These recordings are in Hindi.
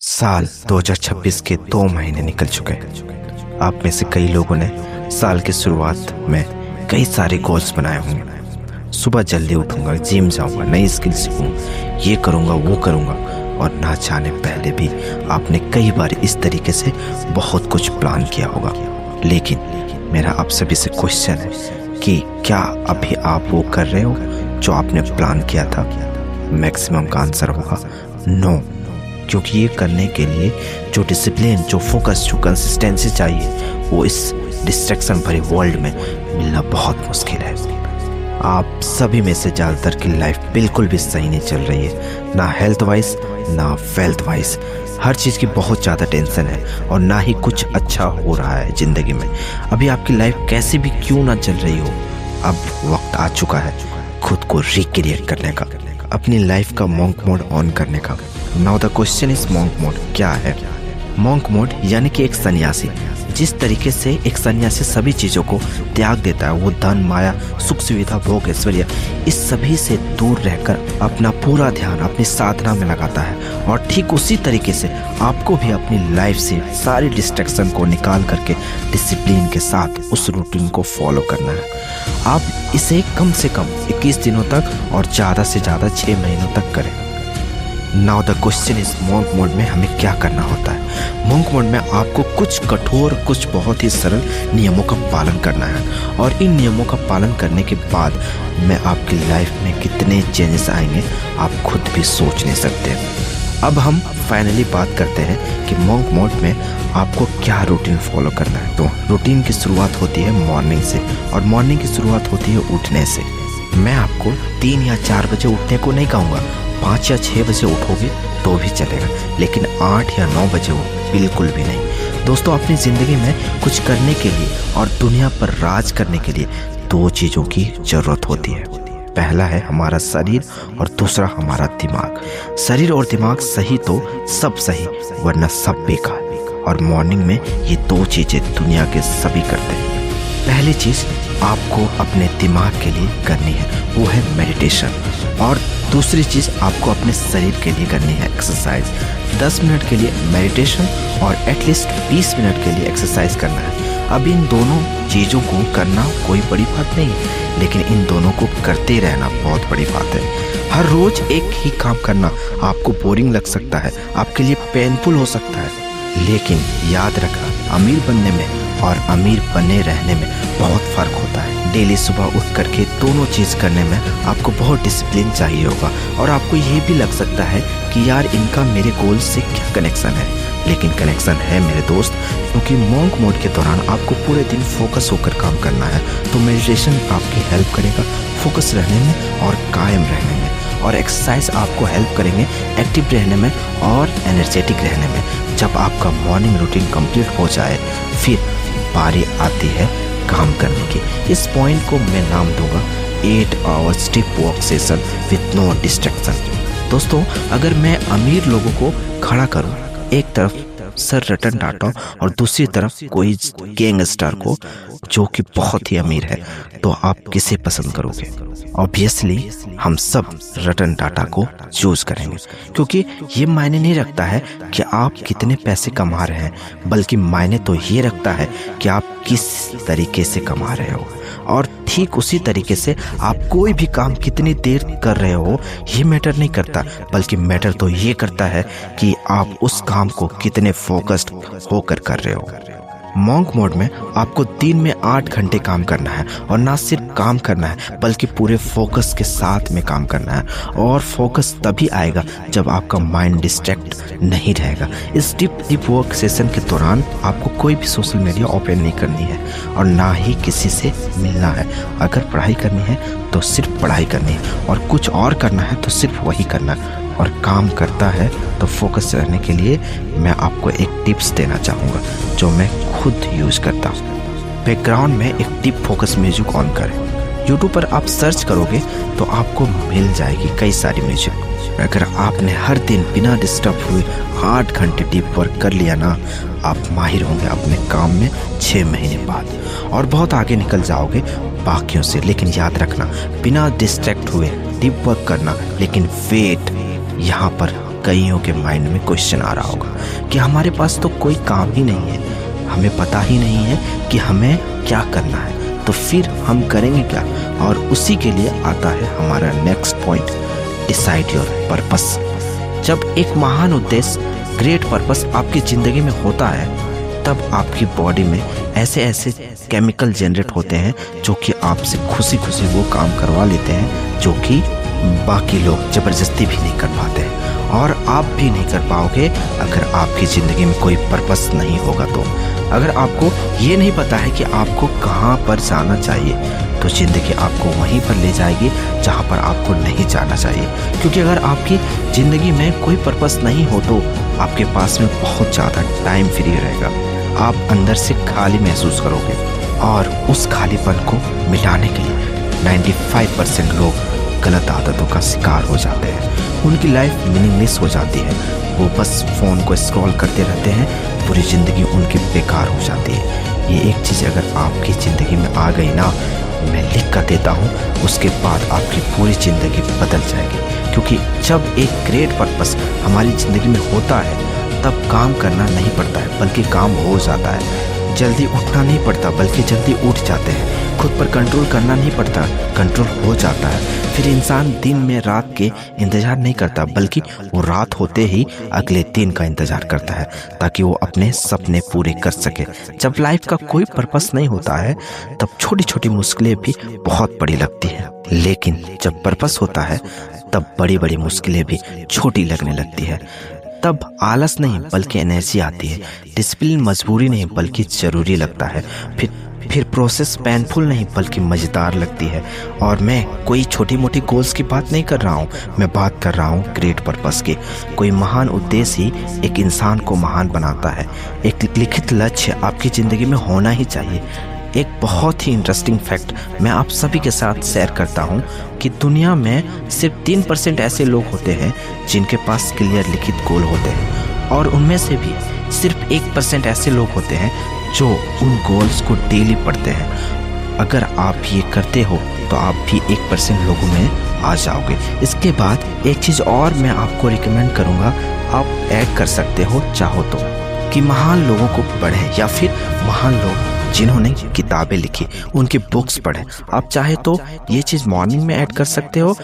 साल 2026 के 2 महीने निकल चुके हैं। आप में से कई लोगों ने साल की शुरुआत में कई सारे गोल्स बनाए होंगे। सुबह जल्दी उठूंगा, जिम जाऊंगा, नई स्किल सीखूंगा, ये करूंगा, वो करूंगा। और ना जाने पहले भी आपने कई बार इस तरीके से बहुत कुछ प्लान किया होगा। लेकिन मेरा आप सभी से क्वेश्चन है कि क्या अभी आप वो कर रहे हो जो आपने प्लान किया था? मैक्सिमम का आंसर होगा नो। क्योंकि ये करने के लिए जो डिसिप्लिन, जो फोकस, जो कंसिस्टेंसी चाहिए वो इस डिस्ट्रैक्शन भरे वर्ल्ड में मिलना बहुत मुश्किल है। आप सभी में से ज़्यादातर की लाइफ बिल्कुल भी सही नहीं चल रही है, ना हेल्थ वाइज ना वेल्थ वाइज। हर चीज़ की बहुत ज़्यादा टेंशन है और ना ही कुछ अच्छा हो रहा है ज़िंदगी में। अभी आपकी लाइफ कैसी भी क्यों ना चल रही हो, अब वक्त आ चुका है खुद को रिक्रिएट करने का, अपनी लाइफ का मॉन्क मोड ऑन करने का। Now the question is monk mode क्या है? मॉन्क मोड यानी कि एक सन्यासी, जिस तरीके से एक सन्यासी सभी चीज़ों को त्याग देता है, वो धन, माया, सुख, सुविधा, भोग, ऐश्वर्य, इस सभी से दूर रहकर अपना पूरा ध्यान अपनी साधना में लगाता है। और ठीक उसी तरीके से आपको भी अपनी लाइफ से सारी डिस्ट्रैक्शन को निकाल करके डिसिप्लिन के साथ उस रूटीन को फॉलो करना है। आप इसे कम से कम 21 दिनों तक और ज़्यादा से ज़्यादा 6 महीनों तक करें। Now the question is monk mode में हमें क्या करना होता है? मॉन्क मोड में आपको कुछ कठोर, कुछ बहुत ही सरल नियमों का पालन करना है। और इन नियमों का पालन करने के बाद में आपकी लाइफ में कितने चेंजेस आएंगे आप खुद भी सोच नहीं सकते। अब हम फाइनली बात करते हैं कि मॉन्क मोड में आपको क्या रूटीन फॉलो करना है। तो रूटीन की शुरुआत होती है मॉर्निंग से, और मॉर्निंग की शुरुआत होती है उठने से। मैं आपको 3 या 4 बजे उठने को नहीं कहूँगा, 5 या 6 बजे उठोगे तो भी चलेगा, लेकिन 8 या 9 बजे उठ बिल्कुल भी नहीं। दोस्तों, अपनी ज़िंदगी में कुछ करने के लिए और दुनिया पर राज करने के लिए 2 चीज़ों की ज़रूरत होती है। पहला है हमारा शरीर और दूसरा हमारा दिमाग। शरीर और दिमाग सही तो सब सही, वरना सब बेकार। और मॉर्निंग में ये 2 चीज़ें दुनिया के सभी करते हैं। पहली चीज़ आपको अपने दिमाग के लिए करनी है, वो है मेडिटेशन। और दूसरी चीज़ आपको अपने शरीर के लिए करनी है एक्सरसाइज। 10 मिनट के लिए मेडिटेशन और एटलीस्ट 20 मिनट के लिए एक्सरसाइज करना है। अब इन दोनों चीज़ों को करना कोई बड़ी बात नहीं है, लेकिन इन दोनों को करते रहना बहुत बड़ी बात है। हर रोज़ एक ही काम करना आपको बोरिंग लग सकता है, आपके लिए पेनफुल हो सकता है, लेकिन याद रखना, अमीर बनने में और अमीर बने रहने में बहुत फ़र्क होता है। डेली सुबह उठ करके दोनों चीज़ करने में आपको बहुत डिसिप्लिन चाहिए होगा। और आपको ये भी लग सकता है कि यार इनका मेरे गोल से क्या कनेक्शन है, लेकिन कनेक्शन है मेरे दोस्त, क्योंकि मॉन्क मोड के दौरान आपको पूरे दिन फोकस होकर काम करना है। तो मेडिटेशन आपकी हेल्प करेगा फोकस रहने में और कायम रहने में। और एक्सरसाइज आपको हेल्प करेंगे एक्टिव रहने में और एनर्जेटिक रहने में। जब आपका मॉर्निंग रूटीन कंप्लीट हो जाए, फिर बारी आती है काम करने की। इस पॉइंट को मैं नाम दूंगा 8 hours deep work session with no distraction. दोस्तों, अगर मैं अमीर लोगों को खड़ा करूं, एक तरफ सर रतन टाटा और दूसरी तरफ कोई गैंगस्टर को जो कि बहुत ही अमीर है, तो आप किसे पसंद करोगे? ऑब्वियसली हम सब रतन टाटा को चूज करेंगे, क्योंकि ये मायने नहीं रखता है कि आप कितने पैसे कमा रहे हैं, बल्कि मायने तो ये रखता है कि आप किस तरीके से कमा रहे हो। और ठीक उसी तरीके से आप कोई भी काम कितनी देर कर रहे हो ये मैटर नहीं करता, बल्कि मैटर तो ये करता है कि आप उस काम को कितने फोकस्ड होकर कर रहे हो। मॉन्क मोड में आपको दिन में 8 घंटे काम करना है, और ना सिर्फ काम करना है बल्कि पूरे फोकस के साथ में काम करना है। और फोकस तभी आएगा जब आपका माइंड डिस्ट्रैक्ट नहीं रहेगा। इस डीप वर्क सेशन के दौरान आपको कोई भी सोशल मीडिया ओपन नहीं करनी है और ना ही किसी से मिलना है। अगर पढ़ाई करनी है तो सिर्फ पढ़ाई करनी है, और कुछ और करना है तो सिर्फ वही करना है। और काम करता है तो फोकस रहने के लिए मैं आपको एक टिप्स देना चाहूँगा जो मैं खुद यूज़ करता हूँ। बैकग्राउंड में एक डीप फोकस म्यूजिक ऑन करें। यूट्यूब पर आप सर्च करोगे तो आपको मिल जाएगी कई सारी म्यूजिक। अगर आपने हर दिन बिना डिस्टर्ब हुए 8 घंटे डीप वर्क कर लिया ना, आप माहिर होंगे अपने काम में 6 महीने बाद, और बहुत आगे निकल जाओगे बाकियों से। लेकिन याद रखना, बिना डिस्ट्रैक्ट हुए डीप वर्क करना, लेकिन वेट यहाँ पर कईयों के माइंड में क्वेश्चन आ रहा होगा कि हमारे पास तो कोई काम ही नहीं है, हमें पता ही नहीं है कि हमें क्या करना है, तो फिर हम करेंगे क्या। और उसी के लिए आता है हमारा next point, decide your purpose. जब एक महान उद्देश्य, ग्रेट पर्पस आपकी ज़िंदगी में होता है, तब आपकी बॉडी में ऐसे ऐसे केमिकल जनरेट होते हैं जो कि आपसे खुशी खुशी वो काम करवा लेते हैं जो कि बाकी लोग ज़बरदस्ती भी नहीं कर पाते हैं, और आप भी नहीं कर पाओगे अगर आपकी ज़िंदगी में कोई पर्पस नहीं होगा। तो अगर आपको ये नहीं पता है कि आपको कहाँ पर जाना चाहिए, तो ज़िंदगी आपको वहीं पर ले जाएगी जहाँ पर आपको नहीं जाना चाहिए। क्योंकि अगर आपकी ज़िंदगी में कोई पर्पस नहीं हो तो आपके पास में बहुत ज़्यादा टाइम फ्री रहेगा, आप अंदर से खाली महसूस करोगे, और उस खालीपन को मिटाने के लिए 95% लोग गलत आदतों का शिकार हो जाते हैं। उनकी लाइफ मीनिंगलेस हो जाती है, वो बस फ़ोन को स्क्रॉल करते रहते हैं, पूरी ज़िंदगी उनकी बेकार हो जाती है। ये एक चीज़ अगर आपकी ज़िंदगी में आ गई ना, मैं लिख कर देता हूँ, उसके बाद आपकी पूरी ज़िंदगी बदल जाएगी। क्योंकि जब एक ग्रेट पर्पस हमारी ज़िंदगी में होता है, तब काम करना नहीं पड़ता है, बल्कि काम हो जाता है। जल्दी उठना नहीं पड़ता, बल्कि जल्दी उठ जाते हैं। खुद पर कंट्रोल करना नहीं पड़ता, कंट्रोल हो जाता है। फिर इंसान दिन में रात के इंतज़ार नहीं करता, बल्कि वो रात होते ही अगले दिन का इंतज़ार करता है, ताकि वो अपने सपने पूरे कर सके। जब लाइफ का कोई पर्पस नहीं होता है, तब छोटी छोटी मुश्किलें भी बहुत बड़ी लगती हैं, लेकिन जब पर्पस होता है, तब बड़ी बड़ी मुश्किलें भी छोटी लगने लगती है। तब आलस नहीं बल्कि एनर्जी आती है, डिसिप्लिन मजबूरी नहीं बल्कि ज़रूरी लगता है, फिर प्रोसेस पेनफुल नहीं बल्कि मज़ेदार लगती है। और मैं कोई छोटी मोटी गोल्स की बात नहीं कर रहा हूँ, मैं बात कर रहा हूँ ग्रेट पर्पस की। कोई महान उद्देश्य ही एक इंसान को महान बनाता है। एक लिखित लक्ष्य आपकी ज़िंदगी में होना ही चाहिए। एक बहुत ही इंटरेस्टिंग फैक्ट मैं आप सभी के साथ शेयर करता हूँ कि दुनिया में सिर्फ 3% ऐसे लोग होते हैं जिनके पास क्लियर लिखित गोल होते हैं, और उनमें से भी सिर्फ 1% ऐसे लोग होते हैं जो उन गोल्स को डेली पढ़ते हैं। अगर आप ये करते हो तो आप भी 1% लोगों में आ जाओगे। इसके बाद एक चीज़ और मैं आपको रिकमेंड करूँगा, आप ऐड कर सकते हो चाहो तो, कि महान लोगों को पढ़ें, या फिर महान लोग जिन्होंने किताबें लिखी उनकी बुक्स पढ़ें। आप चाहे तो ये चीज़ मॉर्निंग में ऐड कर सकते हो,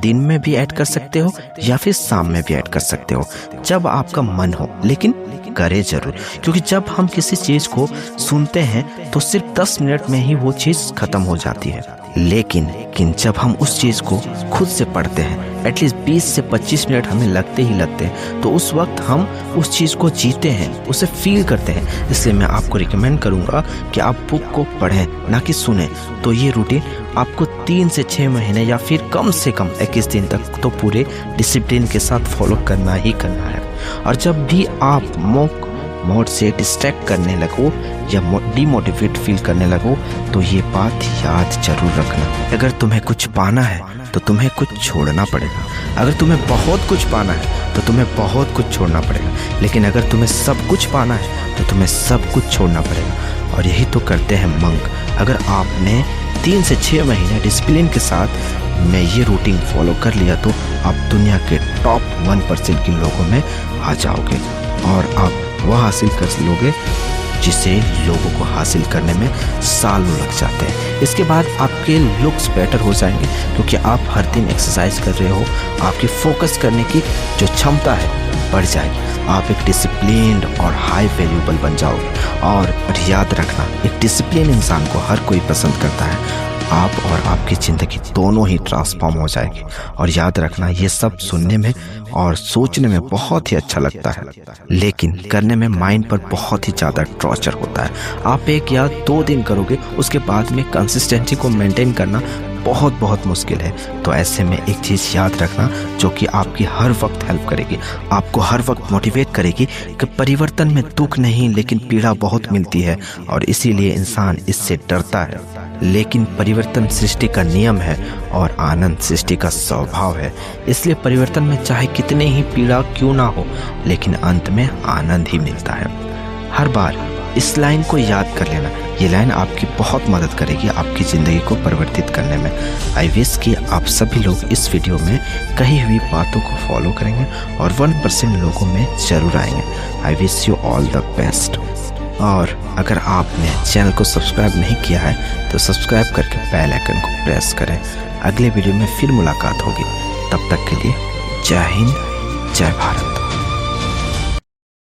दिन में भी ऐड कर सकते हो, या फिर शाम में भी ऐड कर सकते हो, जब आपका मन हो, लेकिन करें ज़रूर। क्योंकि जब हम किसी चीज़ को सुनते हैं तो सिर्फ 10 मिनट में ही वो चीज़ ख़त्म हो जाती है, लेकिन जब हम उस चीज़ को खुद से पढ़ते हैं, एटलीस्ट 20 से 25 मिनट हमें लगते ही लगते हैं, तो उस वक्त हम उस चीज़ को जीते हैं, उसे फील करते हैं। इसलिए मैं आपको रिकमेंड करूँगा कि आप बुक को पढ़ें, ना कि सुनें। तो ये रूटीन आपको 3 से 6 महीने या फिर कम से कम 21 दिन तक तो पूरे डिसिप्लिन के साथ फॉलो करना ही करना है। और जब भी आप मोड से डिस्ट्रैक्ट करने लगो या डिमोटिवेट फील करने लगो, तो ये बात याद जरूर रखना, अगर तुम्हें कुछ पाना है तो तुम्हें कुछ छोड़ना पड़ेगा। अगर तुम्हें बहुत कुछ पाना है तो तुम्हें बहुत कुछ छोड़ना पड़ेगा, लेकिन अगर तुम्हें सब कुछ पाना है तो तुम्हें सब कुछ छोड़ना पड़ेगा। और यही तो करते हैं मंक। अगर आपने 3 से 6 महीने डिसिप्लिन के साथ में ये रूटीन फॉलो कर लिया, तो आप दुनिया के टॉप 1% के लोगों में आ जाओगे, और आप वह हासिल कर लोगे जिसे लोगों को हासिल करने में सालों लग जाते हैं। इसके बाद आपके लुक्स बेटर हो जाएंगे, क्योंकि आप हर दिन एक्सरसाइज कर रहे हो, आपकी फोकस करने की जो क्षमता है बढ़ जाएगी, आप एक डिसिप्लिन्ड और हाई वैल्यूबल बन जाओगे। और याद रखना, एक डिसिप्लिन इंसान को हर कोई पसंद करता है। आप और आपकी ज़िंदगी दोनों ही ट्रांसफॉर्म हो जाएगी। और याद रखना, ये सब सुनने में और सोचने में बहुत ही अच्छा लगता है, लेकिन करने में माइंड पर बहुत ही ज़्यादा टॉर्चर होता है। आप 1 या 2 दिन करोगे, उसके बाद में कंसिस्टेंसी को मेंटेन करना बहुत मुश्किल है। तो ऐसे में एक चीज़ याद रखना जो कि आपकी हर वक्त हेल्प करेगी, आपको हर वक्त मोटिवेट करेगी कि परिवर्तन में दुख नहीं लेकिन पीड़ा बहुत मिलती है, और इसीलिए इंसान इससे डरता है। लेकिन परिवर्तन सृष्टि का नियम है और आनंद सृष्टि का स्वभाव है। इसलिए परिवर्तन में चाहे कितने ही पीड़ा क्यों ना हो, लेकिन अंत में आनंद ही मिलता है। हर बार इस लाइन को याद कर लेना ये लाइन आपकी बहुत मदद करेगी आपकी ज़िंदगी को परिवर्तित करने में। आई विश कि आप सभी लोग इस वीडियो में कही हुई बातों को फॉलो करेंगे और 1% लोगों में ज़रूर आएंगे। I wish you all the best. और अगर आपने चैनल को सब्सक्राइब नहीं किया है तो सब्सक्राइब करके बेल आइकन को प्रेस करें। अगले वीडियो में फिर मुलाकात होगी, तब तक के लिए जय हिंद, जय भारत।